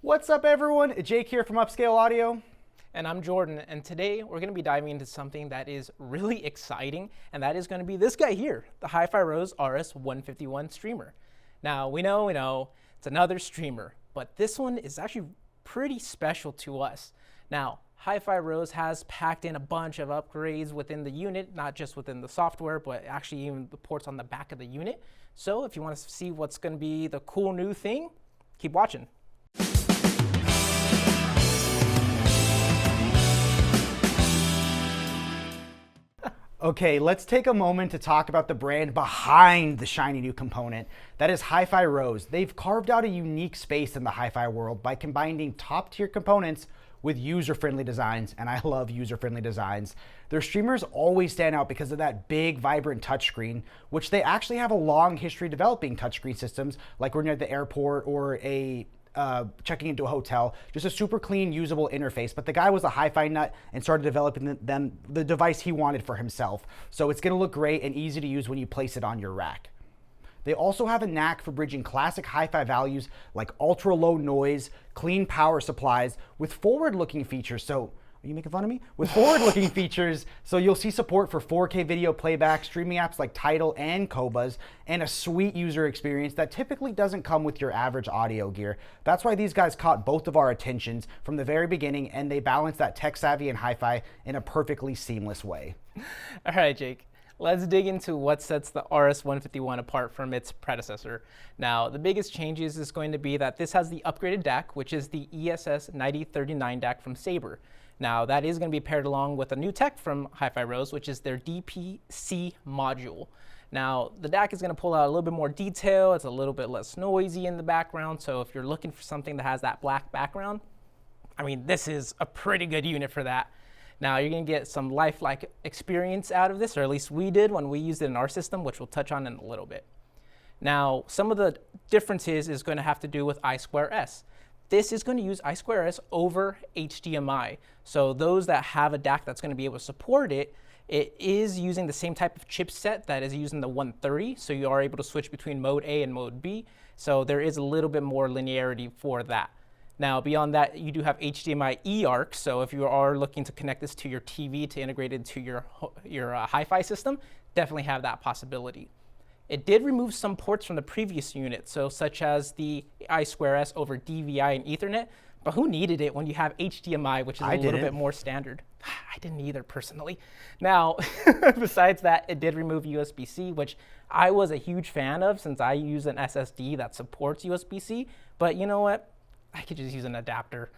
What's up, everyone? Jake here from Upscale Audio. And I'm Jordan, and today we're going to be diving into something that is really exciting, and that is going to be this guy here, the HiFi Rose RS151 streamer. Now, we know, it's another streamer, but this one is actually pretty special to us. Now, HiFi Rose has packed in a bunch of upgrades within the unit, not just within the software, but actually even the ports on the back of the unit. So if you want to see what's going to be the cool new thing, keep watching. Okay, let's take a moment to talk about the brand behind the shiny new component. That is HiFi Rose. They've carved out a unique space in the hi-fi world by combining top-tier components with user-friendly designs, and I love user-friendly designs. Their streamers always stand out because of that big, vibrant touchscreen, which they actually have a long history developing touchscreen systems, like when you're at the airport or checking into a hotel. Just a super clean, usable interface. But the guy was a hi-fi nut and started developing the device he wanted for himself. So it's gonna look great and easy to use when you place it on your rack. They also have a knack for bridging classic hi-fi values like ultra low noise, clean power supplies with forward-looking features. So, are you making fun of me? With forward-looking features, so you'll see support for 4K video playback, streaming apps like Tidal and Qobuz, and a sweet user experience that typically doesn't come with your average audio gear. That's why these guys caught both of our attentions from the very beginning, and they balance that tech savvy and hi-fi in a perfectly seamless way. All right, Jake. Let's dig into what sets the RS151 apart from its predecessor. Now, the biggest changes is going to be that this has the upgraded DAC, which is the ESS 9039 DAC from Sabre. Now, that is going to be paired along with a new tech from HiFi Rose, which is their DPC module. Now, the DAC is going to pull out a little bit more detail. It's a little bit less noisy in the background. So if you're looking for something that has that black background, I mean, this is a pretty good unit for that. Now, you're going to get some lifelike experience out of this, or at least we did when we used it in our system, which we'll touch on in a little bit. Now, some of the differences is going to have to do with I²S. This is going to use I²S over HDMI. So those that have a DAC that's going to be able to support it, it is using the same type of chipset that is using the 130. So you are able to switch between mode A and mode B. So there is a little bit more linearity for that. Now, beyond that, you do have HDMI eARC. So if you are looking to connect this to your TV to integrate it to your hi-fi system, definitely have that possibility. It did remove some ports from the previous unit, so such as the I²S over DVI and Ethernet, but who needed it when you have HDMI, which is a little bit more standard? I didn't either, personally. Now, besides that, it did remove USB-C, which I was a huge fan of since I use an SSD that supports USB-C, but you know what? I could just use an adapter.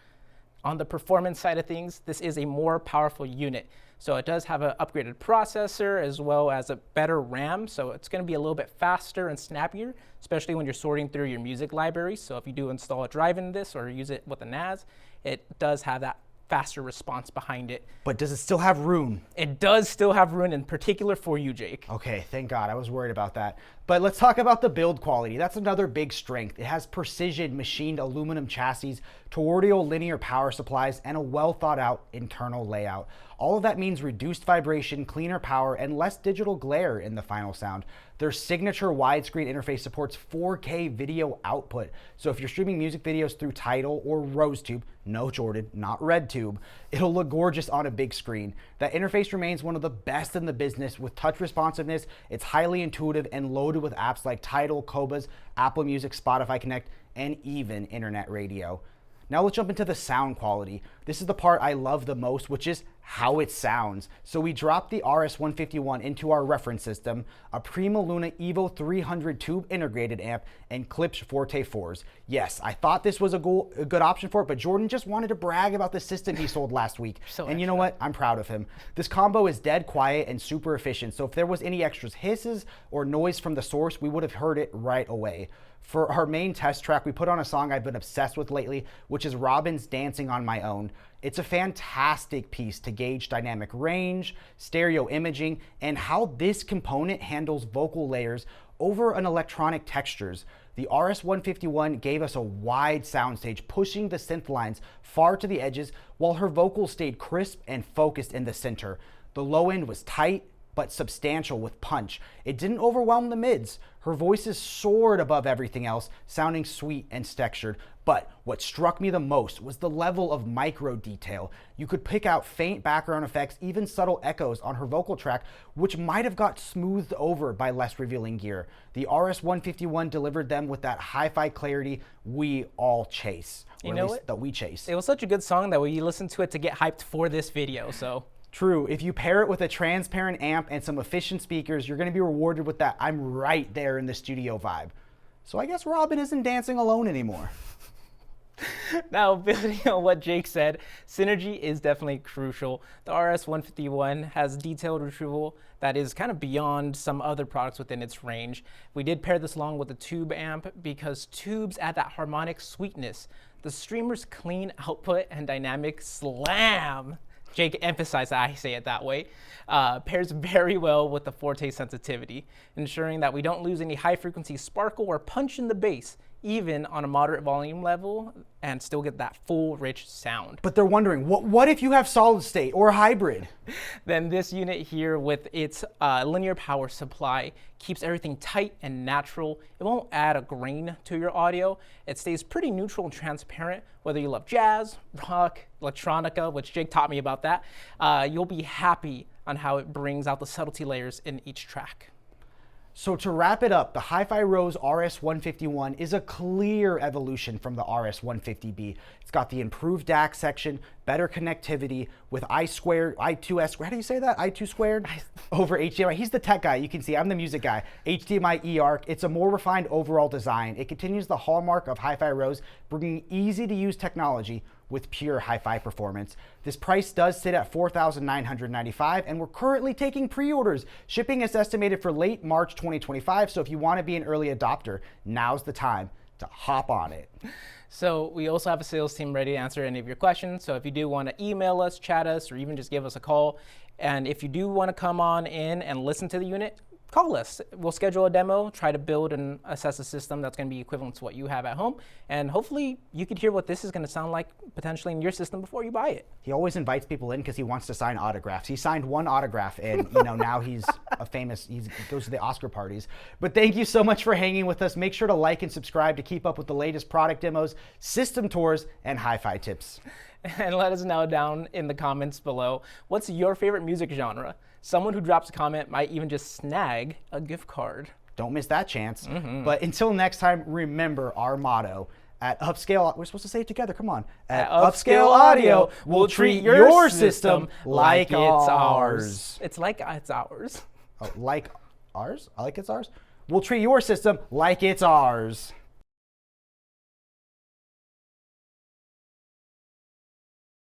On the performance side of things, this is a more powerful unit. So it does have an upgraded processor as well as a better RAM. So it's going to be a little bit faster and snappier, especially when you're sorting through your music library. So if you do install a drive in this or use it with a NAS, it does have that faster response behind it. But does it still have Roon? It does still have Roon, in particular for you, Jake. Okay, thank God. I was worried about that. But let's talk about the build quality. That's another big strength. It has precision machined aluminum chassis, toroidal linear power supplies, and a well thought out internal layout. All of that means reduced vibration, cleaner power, and less digital glare in the final sound. Their signature widescreen interface supports 4K video output. So if you're streaming music videos through Tidal or RoseTube, no Jordan, not RedTube, it'll look gorgeous on a big screen. That interface remains one of the best in the business with touch responsiveness. It's highly intuitive and loaded with apps like Tidal, Qobuz, Apple Music, Spotify Connect, and even internet radio. Now let's jump into the sound quality. This is the part I love the most, which is how it sounds. So we dropped the RS151 into our reference system, a PrimaLuna EVO 300 tube integrated amp, and Klipsch Forte 4s. Yes, I thought this was a good option for it, but Jordan just wanted to brag about the system he sold last week. And you know what? I'm proud of him. This combo is dead quiet and super efficient, so if there was any extras hisses or noise from the source, we would have heard it right away. For our main test track, we put on a song I've been obsessed with lately, which is Robyn's Dancing on My Own. It's a fantastic piece to gauge dynamic range, stereo imaging, and how this component handles vocal layers over an electronic textures. The RS151 gave us a wide soundstage, pushing the synth lines far to the edges, while her vocals stayed crisp and focused in the center. The low end was tight, but substantial with punch. It didn't overwhelm the mids. Her voices soared above everything else, sounding sweet and textured. But what struck me the most was the level of micro detail. You could pick out faint background effects, even subtle echoes on her vocal track, which might have got smoothed over by less revealing gear. The RS151 delivered them with that hi-fi clarity we all chase. You know what? That we chase. It was such a good song that we listened to it to get hyped for this video, so. True. If you pair it with a transparent amp and some efficient speakers, you're going to be rewarded with that I'm right there in the studio vibe. So I guess Robyn isn't dancing alone anymore. Now, building on what Jake said, synergy is definitely crucial. The RS151 has detailed retrieval that is kind of beyond some other products within its range. We did pair this along with a tube amp because tubes add that harmonic sweetness. The streamer's clean output and dynamic slam, Jake emphasized that I say it that way, pairs very well with the Forte sensitivity, ensuring that we don't lose any high frequency sparkle or punch in the bass, even on a moderate volume level, and still get that full rich sound. But they're wondering, what if you have solid state or hybrid? Then this unit here with its linear power supply keeps everything tight and natural. It won't add a grain to your audio. It stays pretty neutral and transparent, whether you love jazz, rock, electronica, which Jake taught me about that. You'll be happy on how it brings out the subtlety layers in each track. So to wrap it up, the HiFi Rose RS151 is a clear evolution from the RS150B. It's got the improved DAC section, better connectivity with I²S, how do you say that? I²² over HDMI. He's the tech guy, you can see, I'm the music guy. HDMI eARC, it's a more refined overall design. It continues the hallmark of HiFi Rose, bringing easy to use technology with pure hi-fi performance. This price does sit at $4,995, and we're currently taking pre-orders. Shipping is estimated for late March 2025, so if you want to be an early adopter, now's the time to hop on it. So we also have a sales team ready to answer any of your questions. So if you do want to email us, chat us, or even just give us a call, and if you do want to come on in and listen to the unit, call us. We'll schedule a demo, try to build and assess a system that's going to be equivalent to what you have at home. And hopefully you could hear what this is going to sound like potentially in your system before you buy it. He always invites people in because he wants to sign autographs. He signed one autograph and now he's a famous, he goes to the Oscar parties. But thank you so much for hanging with us. Make sure to like and subscribe to keep up with the latest product demos, system tours, and hi-fi tips. And let us know down in the comments below, what's your favorite music genre? Someone who drops a comment might even just snag a gift card. Don't miss that chance. But until next time, remember our motto. At Upscale, we're supposed to say it together, come on. At Upscale Audio, we'll treat your system like it's ours. It's like it's ours. Oh, like ours? Like it's ours? We'll treat your system like it's ours.